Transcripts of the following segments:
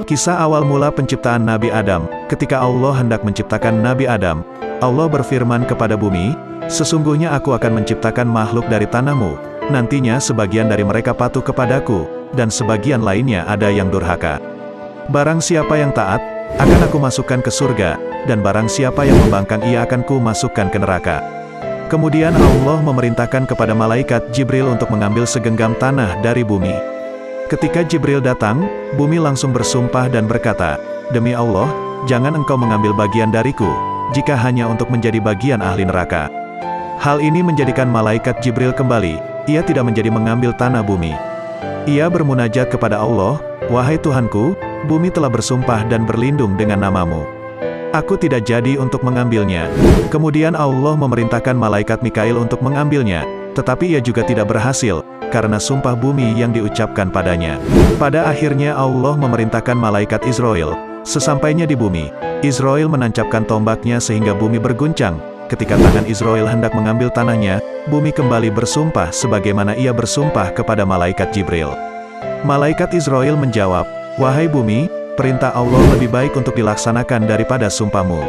Kisah awal mula penciptaan Nabi Adam. Ketika Allah hendak menciptakan Nabi Adam, Allah berfirman kepada bumi, "Sesungguhnya aku akan menciptakan makhluk dari tanahmu. Nantinya sebagian dari mereka patuh kepadaku, dan sebagian lainnya ada yang durhaka. Barang siapa yang taat, akan aku masukkan ke surga, dan barang siapa yang membangkang ia akan ku masukkan ke neraka." Kemudian Allah memerintahkan kepada malaikat Jibril untuk mengambil segenggam tanah dari bumi. Ketika Jibril datang, bumi langsung bersumpah dan berkata, "Demi Allah, jangan engkau mengambil bagian dariku, jika hanya untuk menjadi bagian ahli neraka." Hal ini menjadikan malaikat Jibril kembali, ia tidak menjadi mengambil tanah bumi. Ia bermunajat kepada Allah, "Wahai Tuhanku, bumi telah bersumpah dan berlindung dengan namamu. Aku tidak jadi untuk mengambilnya." Kemudian Allah memerintahkan malaikat Mikail untuk mengambilnya, tetapi ia juga tidak berhasil, karena sumpah bumi yang diucapkan padanya. Pada akhirnya Allah memerintahkan malaikat Israel. Sesampainya di bumi, Israel menancapkan tombaknya sehingga bumi berguncang. Ketika tangan Israel hendak mengambil tanahnya, bumi kembali bersumpah sebagaimana ia bersumpah kepada malaikat Jibril. Malaikat Israel menjawab, "Wahai bumi, perintah Allah lebih baik untuk dilaksanakan daripada sumpahmu."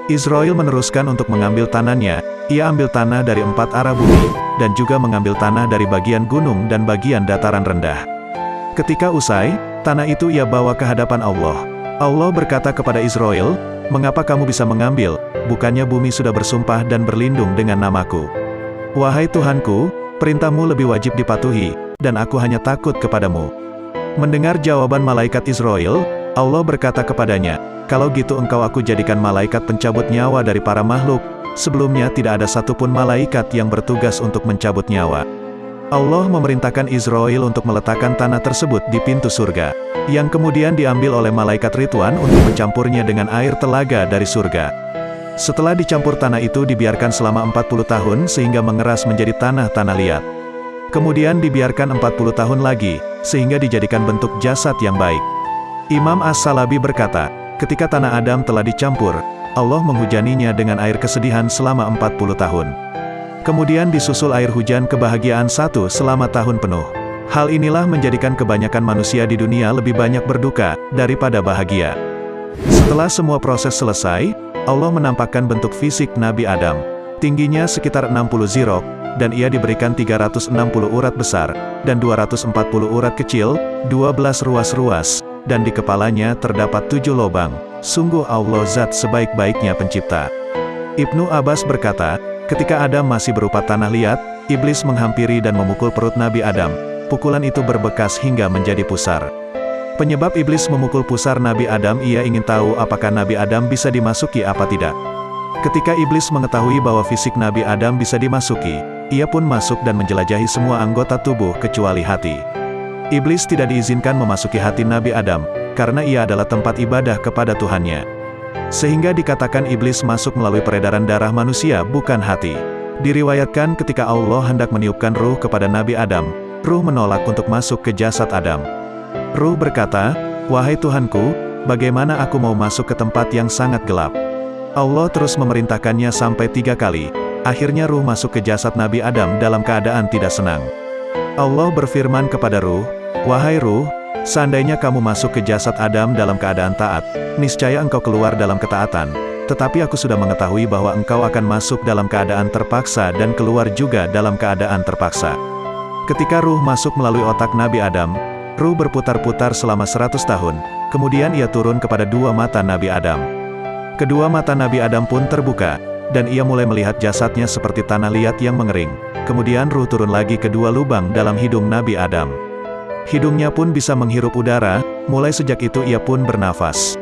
Israel meneruskan untuk mengambil tanahnya. Ia ambil tanah dari 4 arah bumi, dan juga mengambil tanah dari bagian gunung dan bagian dataran rendah. Ketika usai, tanah itu ia bawa ke hadapan Allah. Allah berkata kepada Israel, "Mengapa kamu bisa mengambil? Bukannya bumi sudah bersumpah dan berlindung dengan namaku? Wahai Tuhanku, perintahmu lebih wajib dipatuhi, dan aku hanya takut kepadamu." Mendengar jawaban malaikat Israel, Allah berkata kepadanya, "Kalau gitu engkau aku jadikan malaikat pencabut nyawa dari para makhluk. Sebelumnya tidak ada satupun malaikat yang bertugas untuk mencabut nyawa." Allah memerintahkan Israel untuk meletakkan tanah tersebut di pintu surga, yang kemudian diambil oleh malaikat Ridwan untuk mencampurnya dengan air telaga dari surga. Setelah dicampur tanah itu dibiarkan selama 40 tahun sehingga mengeras menjadi tanah-tanah liat. Kemudian dibiarkan 40 tahun lagi, sehingga dijadikan bentuk jasad yang baik. Imam As-Salabi berkata, ketika tanah Adam telah dicampur, Allah menghujaninya dengan air kesedihan selama 40 tahun. Kemudian disusul air hujan kebahagiaan selama tahun penuh. Hal inilah menjadikan kebanyakan manusia di dunia lebih banyak berduka daripada bahagia. Setelah semua proses selesai, Allah menampakkan bentuk fisik Nabi Adam. Tingginya sekitar 60 zirok, dan ia diberikan 360 urat besar, dan 240 urat kecil, 12 ruas-ruas, dan di kepalanya terdapat 7 lubang. Sungguh Allah zat sebaik-baiknya pencipta. Ibnu Abbas berkata, ketika Adam masih berupa tanah liat, iblis menghampiri dan memukul perut Nabi Adam. Pukulan itu berbekas hingga menjadi pusar. Penyebab iblis memukul pusar Nabi Adam, ia ingin tahu apakah Nabi Adam bisa dimasuki apa tidak. Ketika iblis mengetahui bahwa fisik Nabi Adam bisa dimasuki, ia pun masuk dan menjelajahi semua anggota tubuh kecuali hati. Iblis tidak diizinkan memasuki hati Nabi Adam, karena ia adalah tempat ibadah kepada Tuhannya. Sehingga dikatakan iblis masuk melalui peredaran darah manusia, bukan hati. Diriwayatkan ketika Allah hendak meniupkan ruh kepada Nabi Adam, ruh menolak untuk masuk ke jasad Adam. Ruh berkata, "Wahai Tuhanku, bagaimana aku mau masuk ke tempat yang sangat gelap?" Allah terus memerintahkannya sampai 3 kali. Akhirnya ruh masuk ke jasad Nabi Adam dalam keadaan tidak senang. Allah berfirman kepada ruh, "Wahai ruh, seandainya kamu masuk ke jasad Adam dalam keadaan taat, niscaya engkau keluar dalam ketaatan. Tetapi aku sudah mengetahui bahwa engkau akan masuk dalam keadaan terpaksa dan keluar juga dalam keadaan terpaksa." Ketika ruh masuk melalui otak Nabi Adam, ruh berputar-putar selama 100 tahun, kemudian ia turun kepada 2 mata Nabi Adam. Kedua mata Nabi Adam pun terbuka, dan ia mulai melihat jasadnya seperti tanah liat yang mengering. Kemudian ruh turun lagi ke 2 lubang dalam hidung Nabi Adam. Hidungnya pun bisa menghirup udara, mulai sejak itu ia pun bernafas.